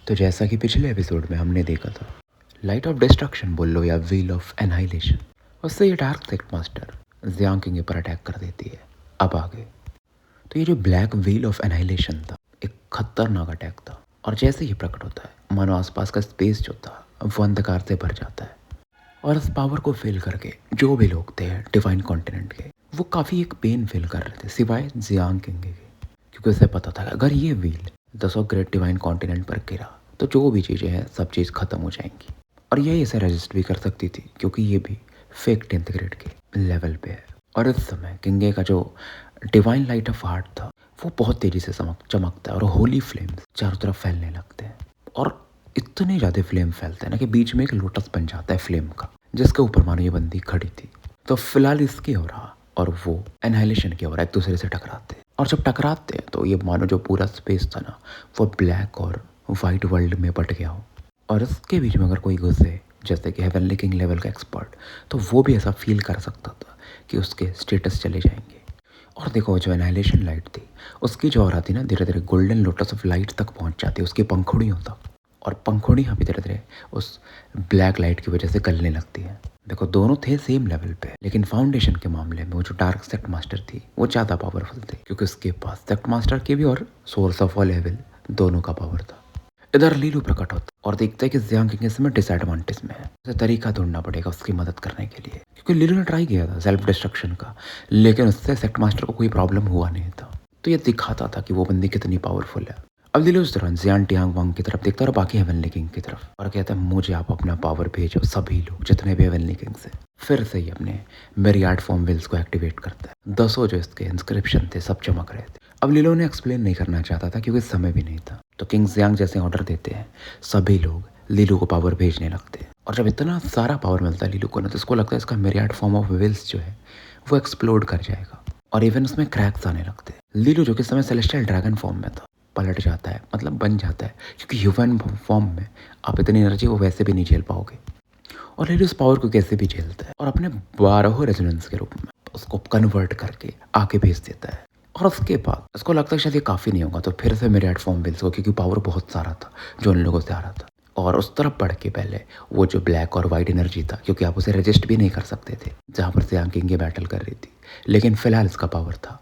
तो जैसा कि पिछले एपिसोड में हमने देखा था, लाइट ऑफ डिस्ट्रक्शन बोल लो या व्हील ऑफ एनहाइलेशन, उससे ये dark sect master Jiang king पर अटैक कर देती है। अब आगे तो ये जो ब्लैक व्हील ऑफ एनहाइलेशन था, एक खतरनाक अटैक था, और जैसे ही प्रकट होता है मानो आसपास का स्पेस जो था वो अंधकार से भर जाता है। और इस पावर को फील करके जो भी लोग थे डिवाइन कॉन्टिनेंट के, वो काफ़ी एक पेन फील कर रहे थे, सिवाय जियांग किंग के, क्योंकि उसे पता था कि अगर ये wheel the so great divine continent पर गिरा तो जो भी चीज़ें हैं सब चीज़ खत्म हो जाएंगी। और ये इसे रेजिस्ट भी कर सकती थी क्योंकि ये भी फेक 10th ग्रेड के लेवल पे है। और इस समय किंगे का जो डिवाइन लाइट ऑफ हार्ट था वो बहुत तेज़ी से चमकता है और होली फ्लेम्स चारों तरफ फैलने लगते हैं। और इतने ज़्यादा फ्लेम फैलते हैं ना कि बीच में एक लोटस बन जाता है फ्लेम का, जिसके ऊपर मानो ये बंदी खड़ी थी। तो फिलहाल इसकी हो रहा और वो एनहाइलेशन की हो रहा एक दूसरे से टकराते हैं। और जब टकराते हैं तो ये मानो जो पूरा स्पेस था ना वो ब्लैक और वाइट वर्ल्ड में बट गया हो। और इसके बीच में अगर कोई घुसे, जैसे कि हेवनली किंग लेवल का एक्सपर्ट, तो वो भी ऐसा फील कर सकता था कि उसके स्टेटस चले जाएंगे। और देखो जो एनहाइलेशन लाइट थी उसकी जो ऑरा थी ना, धीरे धीरे गोल्डन लोटस ऑफ लाइट तक पहुंच जाती है उसकी पंखुड़ियों तक। और पंखुड़ियाँ भी धीरे धीरे उस ब्लैक लाइट की वजह से गलने लगती है। देखो दोनों थे सेम लेवल पे, लेकिन फाउंडेशन के मामले में वो जो डार्क सेक्ट मास्टर थी वो ज़्यादा पावरफुल थे, क्योंकि उसके पास सेक्ट मास्टर की भी और सोर्स ऑफ ऑल एविल दोनों का पावर था। इधर लीलू प्रकट होता और देखता है कि जियांग किंग इस समय डिसएडवांटेज में है। उसे तरीका ढूंढना पड़ेगा उसकी मदद करने के लिए, क्योंकि लीलू ने ट्राई किया था सेल्फ डिस्ट्रक्शन का, लेकिन उससे सेक्ट मास्टर को कोई प्रॉब्लम हुआ नहीं था। तो ये दिखाता था कि वो बंदी कितनी पावरफुल है। अब लीलू उस दौरान जियान टियांग वांग की तरफ देखता है और बाकी हेवनली किंग की तरफ, और कहता है मुझे आप अपना पावर भेजो, सभी लोग जितने भी हेवनली किंग से। फिर से ही अपने मेरियाड फॉर्म विल्स को एक्टिवेट करता है। 10 जो इसके इंस्क्रिप्शन थे सब चमक रहे थे। अब लीलो ने एक्सप्लेन नहीं करना चाहता था क्योंकि समय भी नहीं था। तो किंग जियांग जैसे ऑर्डर देते हैं सभी लोग लीलू को पावर भेजने लगते हैं। और जब इतना सारा पावर मिलता है लीलू को ना, तो इसको लगता है इसका मेरियाड फॉर्म ऑफ विल्स जो है वो एक्सप्लोड कर जाएगा और इवन उसमें क्रैक्स आने लगते हैं। लीलू जो कि समय सेलेस्टियल ड्रैगन फॉर्म में था पलट जाता है, मतलब बन जाता है, क्योंकि ह्यूमन फॉर्म में आप इतनी एनर्जी वो वैसे भी नहीं झेल पाओगे। और लीलू उस पावर को कैसे भी झेलता है और अपने 12 रेजोनेंस के रूप में उसको कन्वर्ट करके आगे भेज देता है। और उसके बाद उसको लगता है शायद ये काफ़ी नहीं होगा, तो फिर से मेरे फॉर्म विल्स को, क्योंकि पावर बहुत सारा था जो उन लोगों से आ रहा था। और उस तरफ बढ़ के पहले वो जो ब्लैक और वाइट एनर्जी था, क्योंकि आप उसे रजिस्ट भी नहीं कर सकते थे जहाँ पर जियांग किंग ये बैटल कर रही थी, लेकिन फिलहाल इसका पावर था।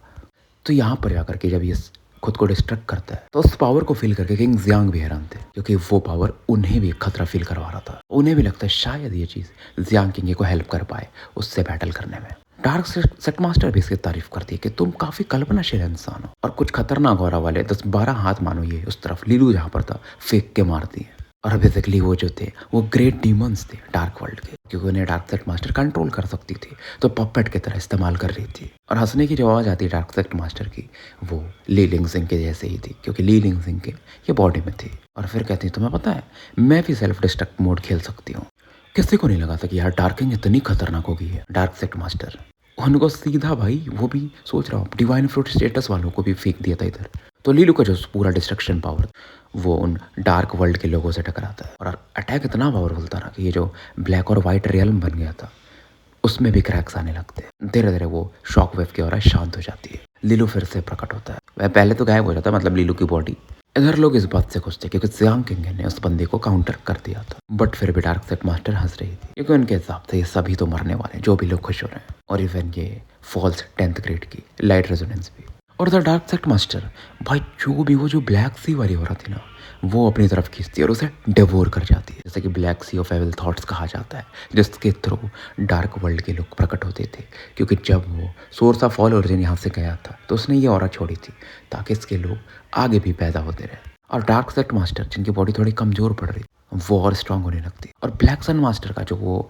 तो यहाँ पर जाकर के जब ये खुद को डिस्ट्रक्ट करता है तो उस पावर को फील करके किंग जियांग भी हैरान थे, क्योंकि वो पावर उन्हें भी खतरा फील करवा रहा था। उन्हें भी लगता है शायद ये चीज़ जियांग किंग को हेल्प कर पाए उससे बैटल करने में। डार्क सेक्ट मास्टर भी इसकी तारीफ करती है कि तुम काफी कल्पनाशील इंसान हो और कुछ खतरनाक और वाले 10-12 हाथ मानो ये उस तरफ लीलू जहाँ पर था फेंक के मारती है। और बेसिकली वो जो थे वो ग्रेट डीमंस थे डार्क वर्ल्ड के, क्योंकि उन्हें डार्क सेक्ट मास्टर कंट्रोल कर सकती थी, तो पपेट की तरह इस्तेमाल कर रही थी। और हंसने की जो आवाज़ आती डार्क सेक्ट मास्टर की वो ली लिंग सिंह के जैसे ही थी, क्योंकि ली लिंग सिंह के ये बॉडी में थी। और फिर कहती तुम्हें पता है मैं भी सेल्फ डिस्ट्रक्ट मोड खेल सकती हूँ। किसी को नहीं लगा था कि यार डार्किंग इतनी खतरनाक हो गई है। डार्क सेक्ट मास्टर उनको सीधा भाई वो भी सोच रहा हूँ डिवाइन फ्रूट स्टेटस वालों को भी फेंक दिया था इधर। तो लीलू का जो पूरा डिस्ट्रक्शन पावर वो उन डार्क वर्ल्ड के लोगों से टकराता है और अटैक इतना पावरफुल था ना कि ये जो ब्लैक और वाइट रियल्म बन गया था उसमें भी क्रैक्स आने लगते हैं। धीरे धीरे वो शॉक वेव की ओर शांत हो जाती है। लीलू फिर से प्रकट होता है, वह पहले तो गायब हो जाता है, मतलब लीलू की बॉडी। इधर लोग इस बात से खुश थे क्योंकि जियांग किंग ने उस बंदे को काउंटर कर दिया था, बट फिर भी डार्क सेक्ट मास्टर हंस रही थी, क्योंकि उनके हिसाब से ये सभी तो मरने वाले हैं, जो भी लोग खुश हो रहे हैं। और इवन ये फॉल्स 10th ग्रेड की लाइट रेजोनेंस भी। और द डार्क सेक्ट मास्टर भाई जो भी वो जो ब्लैक सी वाली हो रहा थी ना वो अपनी तरफ खींचती है और उसे डिवोर कर जाती है, जैसे कि black sea of evil thoughts कहा जाता है, जिसके थ्रू डार्क वर्ल्ड के लोग प्रकट होते थे। क्योंकि जब वो सोर्स ऑफ ऑल ओरिजिन यहाँ से गया था तो उसने ये ऑरा छोड़ी थी ताकि इसके लोग आगे भी पैदा होते रहे। और डार्क सेक्ट मास्टर जिनकी बॉडी थोड़ी कमजोर पड़ रही वो और स्ट्रांग होने लगती। और ब्लैक सन मास्टर का जो वो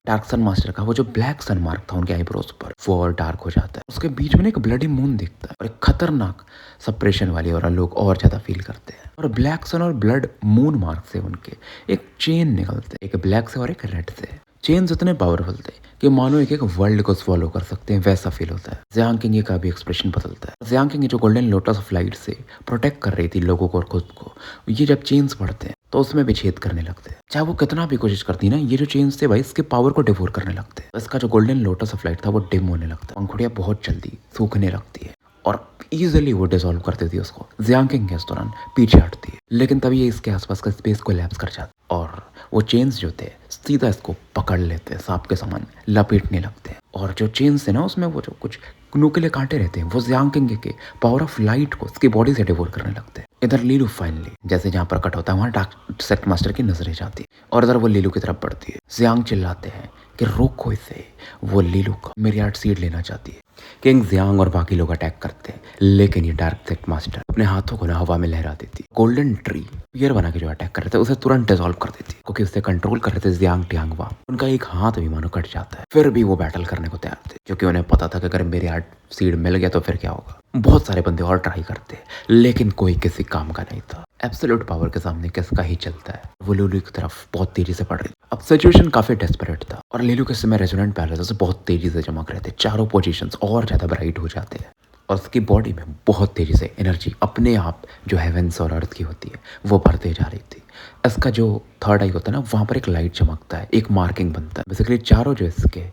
डार्क सन मास्टर का वो जो ब्लैक सन मार्क था उनके आईब्रोज पर वो और डार्क हो जाता है। उसके बीच में एक ब्लडी मून दिखता है और एक खतरनाक सप्रेशन वाली और लोग और ज्यादा फील करते हैं। और ब्लैक सन और ब्लड मून मार्क से उनके एक चेन निकलते, एक ब्लैक से और एक रेड से। चेन्स इतने पावरफुल थे कि मानो एक वर्ल्ड को स्वॉलो कर सकते हैं, वैसा फील होता है। जियांग किंग का भी एक्सप्रेशन बदलता है। जियांग किंग जो गोल्डन लोटस ऑफ लाइट से प्रोटेक्ट कर रही थी लोगों को और खुद को, ये जब चेन्स पड़ते हैं तो उसमें भी छेद करने लगते हैं। चाहे वो कितना भी कोशिश करती ना, ये जो चेन्स थे भाई इसके पावर को डिवोर करने लगते हैं। इसका जो गोल्डन लोटस ऑफ लाइट था वो डिम होने लगता है, पंखुड़ियां बहुत जल्दी सूखने लगती है और इजीली वो डिसॉल्व कर देती है उसको। जियांग किंग इस दौरान पीछे हटती है, लेकिन तभी ये इसके आसपास का स्पेस कोलैप्स कर जाता है और वो चेन्स जो थे सीधा इसको पकड़ लेते हैं, सांप के समान लपेटने लगते हैं। और जो चेन्स है ना उसमें वो जो कुछ नुकीले कांटे रहते हैं वो जियांग किंग के पावर ऑफ लाइट को उसकी बॉडी से डिवोर करने लगते हैं। इधर लीलू फाइनली जैसे जहाँ पर कट होता है वहाँ डार्क सेक्ट मास्टर की नजरें जाती है और इधर वो लीलू की तरफ बढ़ती है। जियांग चिल्लाते हैं कि रोको इसे। वो लीलू का मिरियाड सीड लेना चाहती है। किंग जियांग और बाकी लोग अटैक करते हैं, लेकिन ये डार्क सेक्ट मास्टर अपने हाथों को ना हवा में लहरा देती है। गोल्डन ट्री पियर बना के जो अटैक कर रहे थे उसे तुरंत डिसॉल्व कर देती है, क्योंकि उसे कंट्रोल कर रहे थे जियांग टियांगवा। उनका एक हाथ भी मानो कट जाता है, फिर भी वो बैटल करने को तैयार थे, क्योंकि उन्हें पता था कि अगर मेरे हार्ट सीड मिल गया तो फिर क्या होगा। बहुत सारे बंदे और ट्राई करते, लेकिन कोई किसी काम का नहीं था। एब्सोल्यूट पावर के सामने किसका ही चलता है। वो लीलू की तरफ बहुत तेजी से बढ़ रही थी। अब सिचुएशन काफी डेस्परेट था और लीलू के समय रेजोनेंट पैलेस बहुत तेजी से चमक रहे थे। चारों पोजीशंस और ज्यादा ब्राइट हो जाते हैं और उसकी बॉडी में बहुत तेजी से एनर्जी अपने आप जो हेवेंस और अर्थ की होती है वो बढ़ते जा रही थी। इसका जो थर्ड आई होता है ना वहाँ पर एक लाइट चमकता है, एक मार्किंग बनता है। बेसिकली चारों जो इसके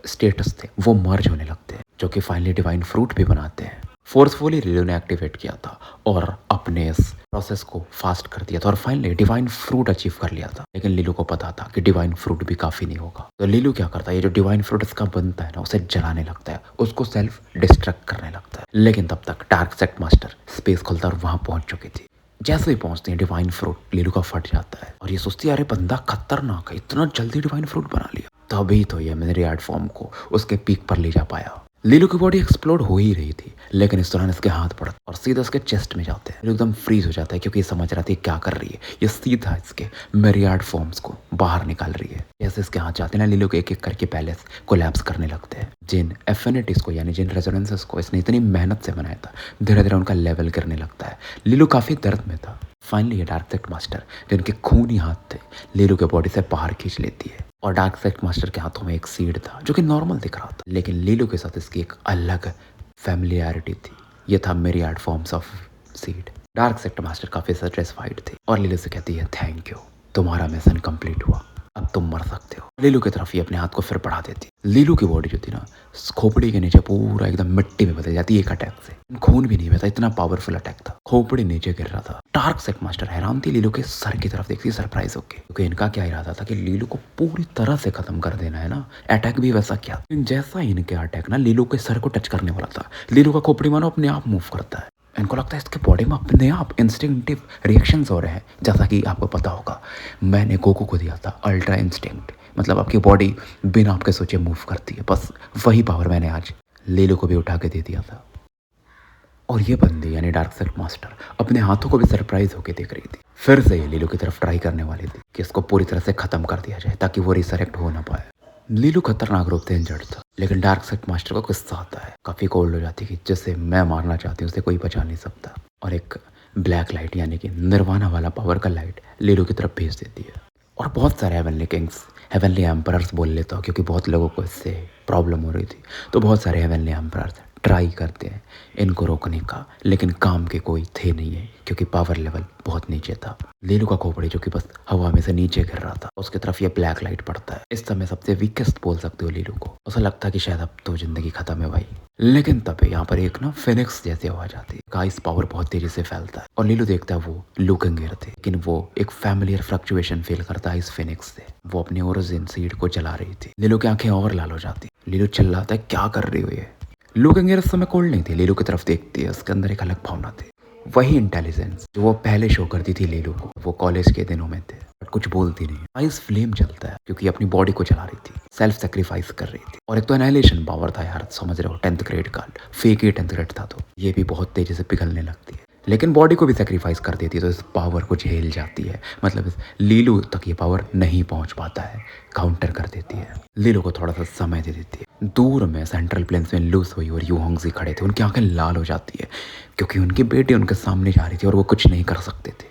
स्टेटस थे वो मर्ज होने लगते हैं, जो कि फाइनली डिवाइन फ्रूट भी बनाते हैं। फोर्सफुली लीलू ने एक्टिवेट किया था और अपने इस प्रोसेस को फास्ट कर दिया था और फाइनली डिवाइन फ्रूट अचीव कर लिया था। लेकिन लीलू को पता था कि डिवाइन फ्रूट भी काफी नहीं होगा, तो लीलू क्या करता है, ये जो डिवाइन फ्रूट इसका बनता है ना उसे जलाने लगता है, उसको सेल्फ डिस्ट्रक्ट करने लगता है। लेकिन तब तक डार्क सेक्ट मास्टर स्पेस खोलता और वहां पहुंच चुकी थी। जैसे ही पहुंचते हैं डिवाइन फ्रूट लीलू का फट जाता है और ये सोचती है अरे बंदा खतरनाक है, इतना जल्दी डिवाइन फ्रूट बना लिया। तभी तो ये मिरियाड फॉर्म को उसके पीक पर ले जा पाया। लीलू की बॉडी एक्सप्लोड हो ही रही थी, लेकिन इस दौरान इसके हाथ पड़ते और सीधा उसके चेस्ट में जाते हैं। एकदम फ्रीज हो जाता है, क्योंकि ये समझ रहा थी क्या कर रही है। ये सीधा इसके मिरियाड फॉर्म्स को बाहर निकाल रही है। जैसे इसके हाथ जाते हैं ना लीलू के एक एक करके पैलेस कोलैप्स करने लगते हैं। जिन एफिनिटीज को यानी जिन रेजोनेंसेस को इसने इतनी मेहनत से बनाया था धीरे धीरे उनका लेवल करने लगता है। लीलू काफी दर्द में था। फाइनली ये डार्क सेक्ट मास्टर जिनके खूनी हाथ थे लीलू के बॉडी से बाहर खींच लेती है और डार्क सेक्ट मास्टर के हाथों में एक सीड था जो कि नॉर्मल दिख रहा था, लेकिन लीलू के साथ इसकी एक अलग फैमिलियरिटी थी। ये था myriad forms of seed. Dark sect master काफी सेटिस्फाइड थे और लीलू से कहती है थैंक यू, तुम्हारा मिशन कंप्लीट हुआ, अब तुम मर सकते हो। लीलू की तरफ ही अपने हाथ को फिर बढ़ा देती। लीलू की बॉडी जो थी ना खोपड़ी के नीचे पूरा एकदम मिट्टी में बदल जाती है एक अटैक से। खून भी नहीं बहता, इतना पावरफुल अटैक था। खोपड़ी नीचे गिर रहा था। डार्क सेक्ट मास्टर हैरान थी लीलू के सर की तरफ देखती सरप्राइज होके, क्योंकि इनका क्या इरादा था कि लीलू को पूरी तरह से खत्म कर देना है ना। अटैक भी वैसा क्या, जैसा ही इनके अटैक ना लीलू के सर को टच करने वाला था, लीलू का खोपड़ी मानो अपने आप मूव करता है। इनको लगता है इसके बॉडी में अपने आप इंस्टिंक्टिव रिएक्शंस हो रहे हैं। जैसा कि आपको पता होगा मैंने गोकू को दिया था अल्ट्रा इंस्टिंक्ट, मतलब आपकी बॉडी बिना आपके सोचे मूव करती है। बस वही पावर मैंने आज लीलू को भी उठा के दे दिया था। और ये बंदी यानी डार्क सेक्ट मास्टर अपने हाथों को भी सरप्राइज होकर देख रही थी। फिर से ये लीलू की तरफ ट्राई करने वाली थी कि इसको पूरी तरह से खत्म कर दिया जाए ताकि वो रिसरेक्ट हो ना पाए। लीलू खतरनाक रूप से इंजर्ड था, लेकिन डार्क सेक्ट मास्टर को गुस्सा आता है, काफी कोल्ड हो जाती है। जिसे मैं मारना चाहती हूँ उसे कोई बचा नहीं सकता, और एक ब्लैक लाइट यानी कि निर्वाणा वाला पावर का लाइट लीलू की तरफ भेज देती है। और बहुत सारे हेवनली किंग्स, हेवनली एम्परर्स बोल लेता हूँ क्योंकि बहुत लोगों को इससे प्रॉब्लम हो रही थी, तो बहुत सारे हेवनली एम्परर्स ट्राई करते हैं इनको रोकने का, लेकिन काम के कोई थे नहीं है क्योंकि पावर लेवल बहुत नीचे था। लीलू का खोपड़ी जो कि बस हवा में से नीचे गिर रहा था, उसकी तरफ ये ब्लैक लाइट पड़ता है। इस समय सबसे वीकेस्ट बोल सकते हो लीलू को। ऐसा लगता है कि शायद अब तो जिंदगी खत्म है भाई, लेकिन तब यहाँ पर एक ना फिनिक्स जैसी आवाज आती है। गाइस पावर बहुत तेजी से फैलता है और लीलू देखता है वो लुकेंगियर थे, लेकिन वो एक फैमिलियर फ्लक्चुएशन फील करता है इस फिनिक्स से। वो अपने ओरिजिन सीड को जला रही थी। लीलू की आंखें और लाल हो जाती। लीलू चिल्लाता है क्या कर रही हो ये। लुकेंगियर इस समय कोल्ड नहीं थी, लीलू की तरफ देखती है, उसके अंदर एक अलग भावना थी, वही इंटेलिजेंस जो वो पहले शो करती थी लीलू को। वो कॉलेज के दिनों में थे, बट कुछ बोलती नहीं। आइस फ्लेम चलता है क्योंकि अपनी बॉडी को जला रही थी, सेल्फ सेक्रीफाइस कर रही थी। और एक तो एनाइलेशन पावर था यार, समझ रहे हो, 10th ग्रेड का फेक ही 10th ग्रेड था, तो ये भी बहुत तेजी से पिघलने लगती है, लेकिन बॉडी को भी सेक्रीफाइस कर देती है, तो इस पावर को झेल जाती है। मतलब इस लीलू तक ये पावर नहीं पहुंच पाता है, काउंटर कर देती है। लीलू को थोड़ा सा समय दे देती है। दूर में सेंट्रल प्लेन्स में लू सुई और यू होंगजी खड़े थे। उनकी आंखें लाल हो जाती है क्योंकि उनकी बेटी उनके सामने जा रही थी और वो कुछ नहीं कर सकते थे,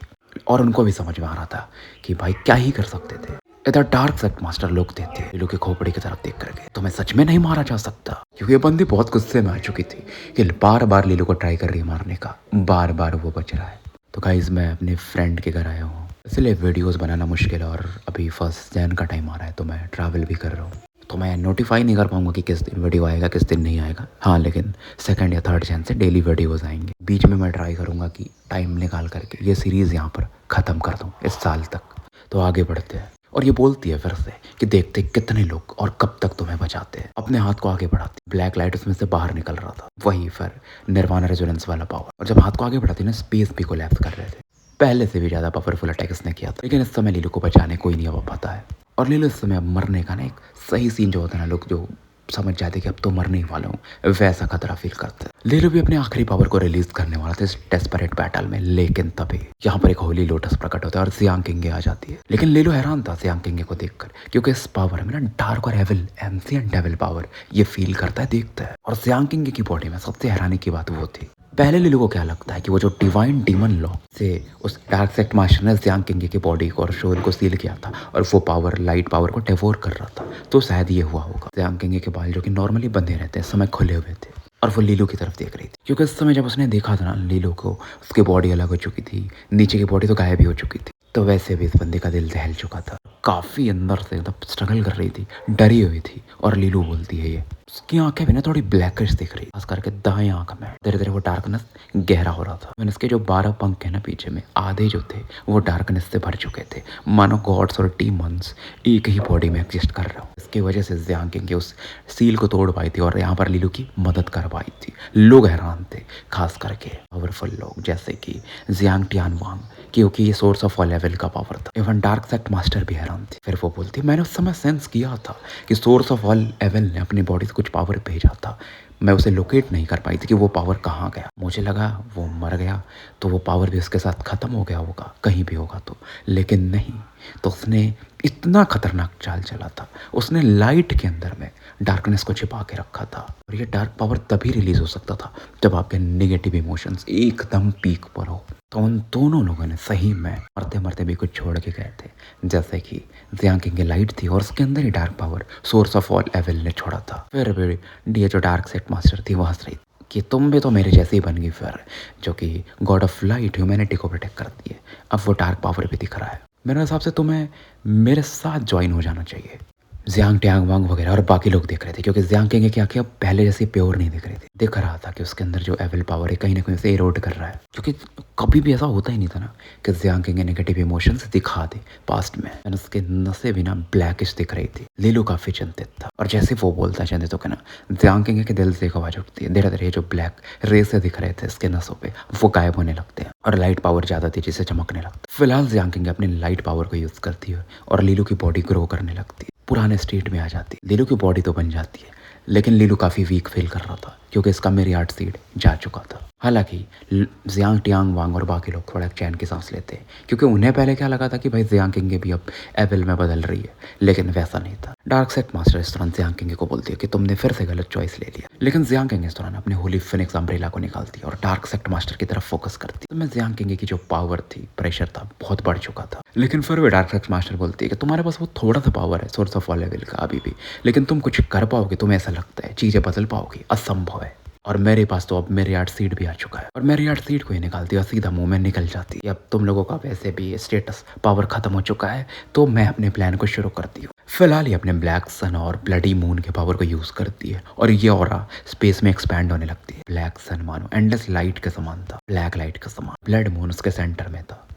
और उनको भी समझ में आ रहा था कि भाई क्या ही कर सकते थे। इधर डार्क सेक्ट मास्टर लोग देते लीलू के खोपड़ी की तरफ देख कर गए, तुम्हें सच में नहीं मारा जा सकता, क्योंकि ये बंदी बहुत गुस्से में आ चुकी थी कि बार बार लीलू को ट्राई कर रही है मारने का, बार बार वो बच रहा है। तो गाइस मैं अपने फ्रेंड के घर आया हूँ, इसलिए वीडियोस बनाना मुश्किल है और अभी फर्स्ट जैन का टाइम आ रहा है, तो मैं ट्रैवल भी कर रहा हूँ। तो मैं नोटिफाई नहीं कर पाऊंगा कि किस दिन वीडियो आएगा किस दिन नहीं आएगा। हाँ, लेकिन 2 या 3 जैन से डेली वीडियोज़ आएंगे। बीच में मैं ट्राई करूँगा कि टाइम निकाल करके ये सीरीज़ यहाँ पर ख़त्म कर दूँ इस साल तक। तो आगे बढ़ते हैं। और ये बोलती है फिर से कि देखते कितने लोग और कब तक तुम्हें बचाते हैं। अपने हाथ को आगे बढ़ाती, ब्लैक लाइट उसमें से बाहर निकल रहा था, वही फिर निर्वाणा रेजोनेंस वाला पावर। और जब हाथ को आगे बढ़ाती ना, स्पेस भी कोलैप्स कर रहे थे। पहले से भी ज़्यादा पावरफुल अटैक इसने किया था, लेकिन इस समय लीलू को बचाने कोई नहीं आ पाता है। और लीलू इस समय अब मरने का ना एक सही सीन जो होता है ना, लोग जो समझ जाते कि अब तो मरने ही वाला हूँ, वैसा खतरा फील करते हैं। लीलू भी अपने आखिरी पावर को रिलीज करने वाला था इस डेस्परेट बैटल में, लेकिन तभी यहाँ पर एक होली लोटस प्रकट होता है और जियांग किंगे आ जाती है। लेकिन लीलू हैरान था जियांग किंगे को देखकर, क्योंकि इस पावर में ना डार्क और एविल एंशिएंट डेविल पावर ये फील करता है, देखता है। और जियांग किंगे की बॉडी में सबसे हैरानी की बात वो थी, पहले लीलू को क्या लगता है कि वो जो डिवाइन डीमन लॉ से उस डार्क सेक्ट मास्टर ने जियांग किंगे की बॉडी को और शोल को सील किया था और वो पावर लाइट पावर को डेवोर कर रहा था, तो शायद ये हुआ होगा। जियांग किंगे के बाल जो कि नॉर्मली बंधे रहते हैं, समय खुले हुए थे और वो लीलू की तरफ देख रही थी, क्योंकि उस समय जब उसने देखा था ना लीलू को, उसकी बॉडी अलग हो चुकी थी, नीचे की बॉडी तो गायब ही हो चुकी थी। तो वैसे भी इस बंदे का दिल दहल चुका था, काफ़ी अंदर से एकदम स्ट्रगल कर रही थी, डरी हुई थी। और लीलू बोलती है, ये उसकी आंखें भी ना थोड़ी ब्लैकिश दिख रही, खास करके दाएं आंख में धीरे धीरे वो डार्कनेस गहरा हो रहा था। मैंने इसके जो 12 पंख है ना पीछे में, आधे जो थे वो डार्कनेस से भर चुके थे, मानो गॉड्स और डीमंस एक ही बॉडी में एग्जिस्ट कर रहा हूँ। इसकी वजह से जियांग किंग उस सील को तोड़ पाई थी और यहाँ पर लीलू की मदद कर पाई थी। लोग हैरान थे, खास करके पावरफुल लोग जैसे कि जियांग टियानवांग, क्योंकि ये सोर्स ऑफ ऑल लेवल का पावर था। इवन डार्क सेक्ट मास्टर भी हैरान थी। फिर वो बोलती, मैंने उस समय सेंस किया था कि सोर्स ऑफ ऑल लेवल ने अपनी बॉडी से कुछ पावर भेजा था, मैं उसे लोकेट नहीं कर पाई थी कि वो पावर कहाँ गया। मुझे लगा वो मर गया तो वो पावर भी उसके साथ ख़त्म हो गया होगा, कहीं भी होगा तो, लेकिन नहीं। तो उसने इतना खतरनाक चाल चला था, उसने लाइट के अंदर में डार्कनेस को छिपा के रखा था। और ये डार्क पावर तभी रिलीज हो सकता था जब आपके नेगेटिव इमोशंस एकदम पीक पर हो। तो उन दोनों लोगों ने सही में मरते मरते भी कुछ छोड़ के गए थे, जैसे कि जियांग किंग लाइट थी और उसके अंदर ही dark power source of all evil ने छोड़ा था। फिर भी ये जो डार्क सेट मास्टर थी वो हंस रही कि तुम भी तो मेरे जैसे ही बन गई, फिर जो कि गॉड ऑफ लाइट ह्यूमैनिटी को प्रोटेक्ट करती है, अब वो डार्क पावर भी दिख रहा है। मेरे हिसाब से तुम्हें मेरे साथ ज्वाइन हो जाना चाहिए। जियांग टियानवांग वगैरह और बाकी लोग देख रहे थे, क्योंकि जियांग किंग की आंखें अब पहले जैसे प्योर नहीं दिख रही थी। दिख रहा था कि उसके अंदर जो एविल पावर है कहीं ना कहीं से इरोड कर रहा है, क्योंकि कभी भी ऐसा होता ही नहीं था ना कि जियांग किंग नेगेटिव इमोशंस दिखा दे पास्ट में। और उसके नसें भी ना ब्लैकिश दिख रही थी। लीलू काफी चिंतित था, और जैसे वो बोलता है चिंतित होकर ना, जियांग किंग के दिल से एक आवाज उठती है। धीरे धीरे जो ब्लैक रेस दिख रहे थे इसके नसों पे, वो गायब होने लगते हैं और लाइट पावर ज्यादा तेजी से चमकने लगता है। फिलहाल जियांग किंग अपनी लाइट पावर को यूज करती है और लीलू की बॉडी ग्रो करने लगती है, पुराने स्टेट में आ जाती है। लीलू की बॉडी तो बन जाती है, लेकिन लीलू काफ़ी वीक फील कर रहा था, क्योंकि इसका मेरियार्ड सीड जा चुका था। हालांकि जियांग टियानवांग और बाकी लोग थोड़ा चैन की सांस लेते हैं, क्योंकि उन्हें पहले क्या लगा था कि भाई जियांग किंग भी अब एविल में बदल रही है, लेकिन वैसा नहीं था। डार्क सेक्ट मास्टर इस दौरान जियांग किंग को बोलती है कि तुमने फिर से गलत चॉइस ले लिया, लेकिन जियांग किंग इस दौरान अपने होली फिनिक्स अम्ब्रेला को निकालती है और डार्क सेक्ट मास्टर की तरफ फोकस करती है। तो मैं जियांग किंग की जो पावर थी, प्रेशर था, बहुत बढ़ चुका था। लेकिन फिर भी डार्क सेक्ट मास्टर बोलती है कि तुम्हारे पास वो थोड़ा सा पावर है सोर्स ऑफ ऑल लेवल का अभी भी, लेकिन तुम कुछ कर पाओगे, तुम्हें ऐसा लगता है चीजें बदल पाओगी, असंभव है। और मेरे पास तो अब मेरे यार्ड सीट भी आ चुका है, और मेरे यार्ड सीट को ही निकालती है और सीधा मुंह में निकल जाती है। अब तुम लोगों का वैसे भी स्टेटस पावर खत्म हो चुका है, तो मैं अपने प्लान को शुरू करती हूँ। फिलहाल ही अपने ब्लैक सन और ब्लडी मून के पावर को यूज करती है और ये ऑरा स्पेस में एक्सपैंड होने लगती है। ब्लैक सन मानो एंडलेस लाइट के समान था, ब्लैक लाइट के समान। ब्लड मून उसके सेंटर में था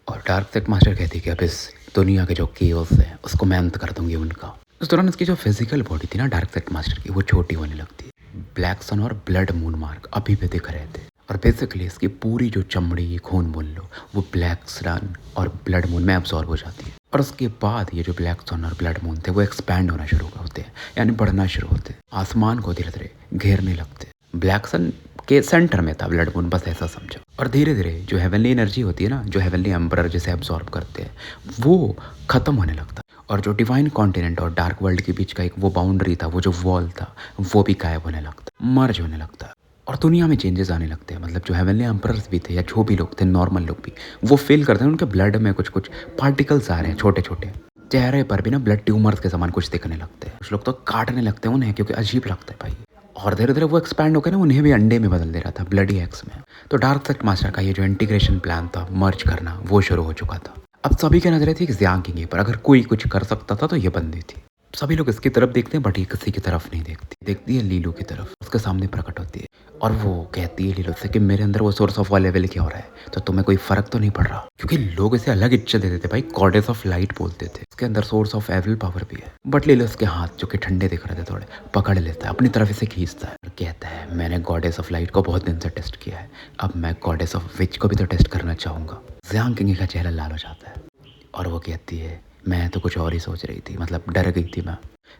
और डार्क सेक्ट मास्टर कहती कि अब इस दुनिया के जो केओस है उसको मैं अंत कर दूंगी उनका। उस दौरान इसकी जो फिजिकल बॉडी थी ना डार्क सेक्ट मास्टर की, वो छोटी होने लगती है। ब्लैक सन और ब्लड मून मार्क अभी भी दिख रहे थे, और बेसिकली इसकी पूरी जो चमड़ी, खून बोल लो, वो ब्लैक सन और ब्लड मून में एब्जॉर्ब हो जाती है। और उसके बाद ये जो ब्लैक सन और ब्लड मून थे वो एक्सपैंड होना शुरू होते हैं, यानी बढ़ना शुरू होते हैं, आसमान को धीरे धीरे घेरने लगते हैं। ब्लैक सन के सेंटर में था ब्लड मून, बस ऐसा समझो। और धीरे धीरे जो हेवनली एनर्जी होती है ना, जो हेवनली एम्परर जिसे एब्जॉर्ब करते हैं, वो खत्म होने लगता है। और जो डिवाइन कॉन्टिनेंट और डार्क वर्ल्ड के बीच का एक वो बाउंड्री था, वो जो वॉल था, वो भी गायब होने लगता, मर्ज होने लगता है। और दुनिया में चेंजेस आने लगते हैं। मतलब जो हेवनली एम्परर्स भी थे या जो भी लोग थे, नॉर्मल लोग भी, वो फील करते हैं उनके ब्लड में कुछ कुछ पार्टिकल्स आ रहे हैं, छोटे छोटे। चेहरे पर भी ना ब्लड ट्यूमर्स के समान कुछ दिखने लगते हैं। कुछ लोग तो काटने लगते हैं उन्हें, क्योंकि अजीब लगता है भाई। और धीरे धीरे वो एक्सपैंड होकर ना उन्हें भी अंडे में बदल दे रहा था, ब्लडी एक्स में। तो डार्क सेक्ट मास्टर का ये जो इंटीग्रेशन प्लान था, मर्ज करना, वो शुरू हो चुका था। अब सभी की नजरें थी जियांग किंग पर, अगर कोई कुछ कर सकता था तो ये बंदी थी। सभी लोग इसकी तरफ देखते हैं बट ये किसी की तरफ नहीं देखती। देखती है लीलू की तरफ, उसके सामने प्रकट होती है और वो कहती है लीलू से कि मेरे अंदर वो सोर्स ऑफ लेवल क्या हो रहा है, तो तुम्हें कोई फर्क तो नहीं पड़ रहा? क्योंकि लोग इसे अलग इज्जत देते थे भाई, गॉडेस ऑफ लाइट बोलते थे। उसके अंदर सोर्स ऑफ एविल पावर भी है। बट लीलू उसके हाथ जो कि ठंडे दिख रहे थे थोड़े, पकड़ लेता है, अपनी तरफ इसे खींचता है और कहता है मैंने गॉडेस ऑफ लाइट को बहुत दिन से टेस्ट किया है, अब मैं गॉडेस ऑफ विच को भी तो टेस्ट करना चाहूंगा। जियांग किंग का चेहरा लाल हो जाता है और वो कहती है मैं तो कुछ और ही सोच रही थी, मतलब डर गई थी मैं।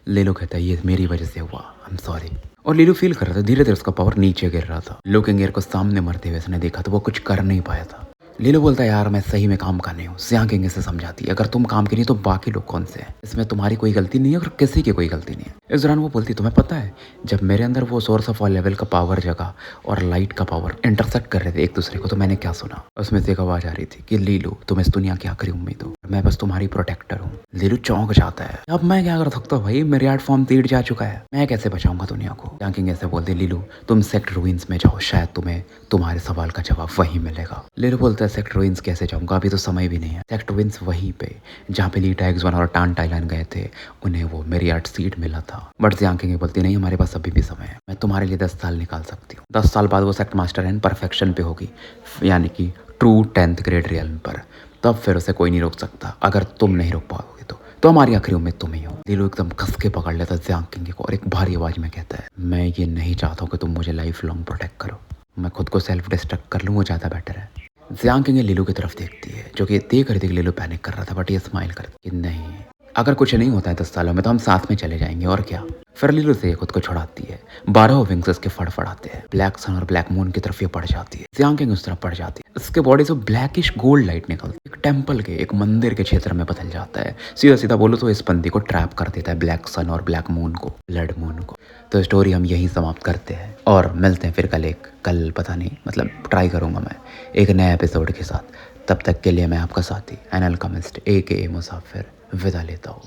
लीलू कहता है ये मेरी वजह से हुआ, आई एम सॉरी। और लीलू फील कर रहा था धीरे धीरे उसका पावर नीचे गिर रहा था। लू किंग को सामने मरते हुए उसने देखा तो वो कुछ कर नहीं पाया था। लीलू बोलता है यार मैं सही में काम का नहीं हूँ। जियांग किंग से समझाती है अगर तुम काम की नहीं तो बाकी लोग कौन से हैं, इसमें तुम्हारी कोई गलती नहीं है और किसी की कोई गलती नहीं है। इस दौरान वो बोलती तुम्हें पता है जब मेरे अंदर वो सोर्स ऑफ ऑल लेवल का पावर जगा और लाइट का पावर इंटरसेक्ट कर रहे थे एक दूसरे को, तो मैंने क्या सुना? उसमें से एक आवाज आ रही थी कि लीलू तुम इस दुनिया की आखिरी उम्मीद हो, मैं बस तुम्हारी प्रोटेक्टर हूँ। लीलू चौंक जाता है, अब मैं क्या कर सकता हूँ भाई, मेरे आर्ट फॉर्म तीर जा चुका है, मैं कैसे बचाऊंगा दुनिया को? जियांग किंग ऐसे बोलते लीलू तुम सेक्ट रूइंस में जाओ, शायद तुम्हें तुम्हारे सवाल का जवाब वहीं मिलेगा। लीलू बोलता है सेक्ट रूइंस कैसे जाऊंगा, अभी तो समय भी नहीं है। सेक्ट रूइंस वहीं पे जहाँ पे ली टैग्स और टान टाइलान गए थे, उन्हें वो मेरी आर्ट सीट मिला था। बट जियांग किंग बोलती नहीं हमारे पास अभी भी समय है, मैं तुम्हारे लिए 10 साल निकाल सकती हूँ। 10 साल बाद वो सेक्ट मास्टर एंड परफेक्शन पे होगी, यानी कि ट्रू 10th ग्रेड रियल्म पर, तब फिर उसे कोई नहीं रोक सकता। अगर तुम नहीं रोक पाओगे तो हमारी आखिरी उम्मीद तुम ही हो। लीलू एकदम कस के पकड़ लेता जियांग किंग को और एक भारी आवाज में कहता है मैं ये नहीं चाहता हूँ कि तुम मुझे लाइफ लॉन्ग प्रोटेक्ट करो, मैं खुद को सेल्फ डिस्ट्रक्ट कर लूँ, वो ज़्यादा बेटर है। जियांग किंग लीलू की तरफ देखती है जो कि देख रही थी कि लीलू पैनिक कर रहा था, बट ये स्माइल करती कि नहीं अगर कुछ नहीं होता है 10 सालों में तो हम साथ में चले जाएंगे और क्या। फिर लीलू से खुद को छुड़ाती है, 12 विंग्स इसके फड़फड़ाते हैं, ब्लैक सन और ब्लैक मून की तरफ ये पड़ जाती है। जियांग किंग उस तरफ पड़ जाती है, इसके बॉडी से ब्लैकिश गोल्ड लाइट निकलती है, एक टेम्पल के एक मंदिर के क्षेत्र में बदल जाता है। सीधा सीधा बोलो तो इस बंदी को ट्रैप कर देता है, ब्लैक सन और ब्लैक मून को, ब्लड मून को। तो स्टोरी हम यहीं समाप्त करते हैं और मिलते हैं फिर कल पता नहीं, मतलब ट्राई करूंगा मैं एक नए एपिसोड के साथ। तब तक के लिए मैं आपका साथी एन अल्केमिस्ट AKA मुसाफिर विदा लेता हूँ।